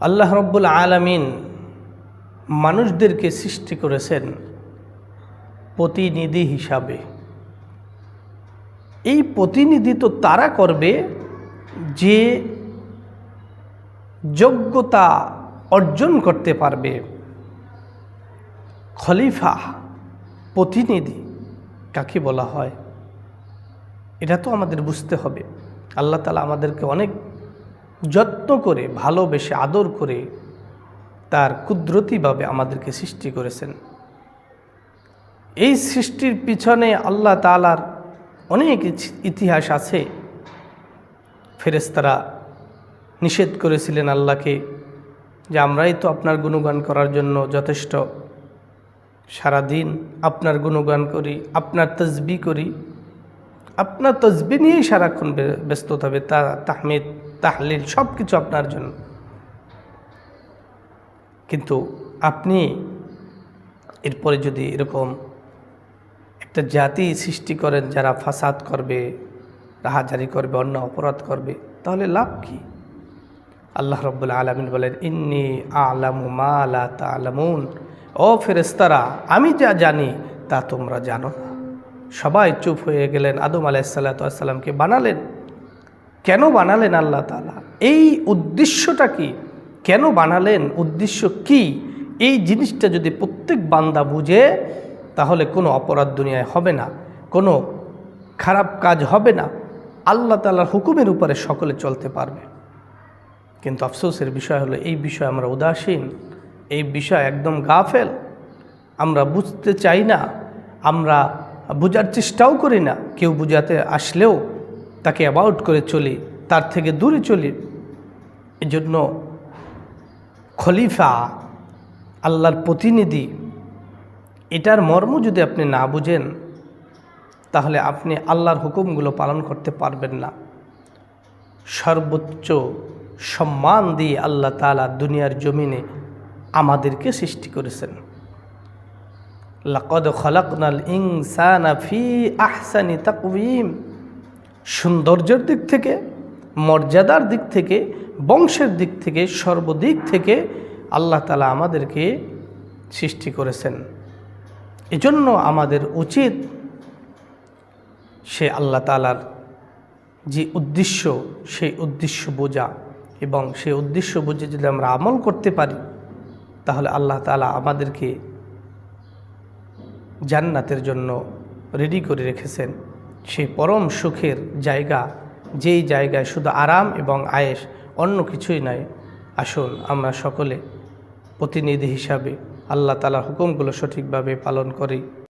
আল্লাহ রব্বুল আলামিন মানুষদেরকে সৃষ্টি করেছেন প্রতিনিধি হিসাবে। এই প্রতিনিধিত্ব তারা করবে যে যোগ্যতা অর্জন করতে পারবে। খলিফা, প্রতিনিধি কাকে বলা হয় এটা তো আমাদের বুঝতে হবে। আল্লাহ তাআলা আমাদেরকে অনেক যত্ন করে, ভালোবেসে, আদর করে তার কুদরতিভাবে আমাদেরকে সৃষ্টি করেছেন। এই সৃষ্টির পিছনে আল্লাহ তাআলার অনেক ইতিহাস আছে। ফেরেশতারা নিষেধ করেছিলেন আল্লাহকে যে আমরাই তো আপনার গুণগান করার জন্য যথেষ্ট, সারাদিন আপনার গুণগান করি, আপনার তাসবিহ করি, আপনার তাসবিহ নিয়েই সারাক্ষণ ব্যস্ত থাকবে, তাহমিদ, তাহলিল সব কিছু আপনার জন্য। কিন্তু আপনি এরপরে যদি এরকম একটা জাতি সৃষ্টি করেন যারা ফাসাদ করবে, রাহাজারি করবে, অন্য অপরাধ করবে, তাহলে লাভ কি? আল্লাহ রাব্বুল আলামিন বলেন, ইন্নী আ'লামু মা লা তা'লামুন। ও ফেরেশতারা, আমি যা জানি তা তোমরা জানো না। সবাই চুপ হয়ে গেলেন। আদম আলাইহিস সালাতু ওয়াস সালামকে বানালেন। কেন বানালেন আল্লাহ তাআলা? এই উদ্দেশ্যটা কি? কেন বানালেন? উদ্দেশ্য কি? এই জিনিসটা যদি প্রত্যেক বান্দা বুঝে, তাহলে কোনো অপরাধ দুনিয়ায় হবে না, কোনো খারাপ কাজ হবে না। আল্লাহ তাআলার হুকুমের উপরে সকলে চলতে পারবে। কিন্তু আফসোসের বিষয় হলো এই বিষয়ে আমরা উদাসীন, এই বিষয় একদম গাফেল। আমরা বুঝতে চাই না, আমরা বোঝার চেষ্টাও করি না। কেউ বুঝাতে আসলেও তাকে অ্যাভয়েড করে চলি, তার থেকে দূরে চলি। এজন্য খলিফা, আল্লাহর প্রতিনিধি, এটার মর্ম যদি আপনি না বুঝেন, তাহলে আপনি আল্লাহর হুকুমগুলো পালন করতে পারবেন না। সর্বোচ্চ সম্মান দিয়ে আল্লাহ তাআলা দুনিয়ার জমিনে আমাদেরকে সৃষ্টি করেছেন। লাকাদ খালাকনাল ইনসানা ফি আহসানি তাকওয়িম। সৌন্দর্যের দিক থেকে, মর্যাদার দিক থেকে, বংশের দিক থেকে, সর্বদিক থেকে আল্লাহ তাআলা আমাদেরকে সৃষ্টি করেছেন। এজন্য আমাদের উচিত সে আল্লাহ তাআলার যে উদ্দেশ্য, সেই উদ্দেশ্য বোঝা, এবং সেই উদ্দেশ্য বুঝে যদি আমরা আমল করতে পারি, তাহলে আল্লাহ তাআলা আমাদেরকে জান্নাতের জন্য রেডি করে রেখেছেন। সেই পরম সুখের জায়গা, যেই জায়গায় শুধু আরাম এবং আয়েশ, অন্য কিছুই নয়। আসুন আমরা সকলে প্রতিনিধি হিসাবে আল্লাহ তাআলার হুকুমগুলো সঠিকভাবে পালন করি।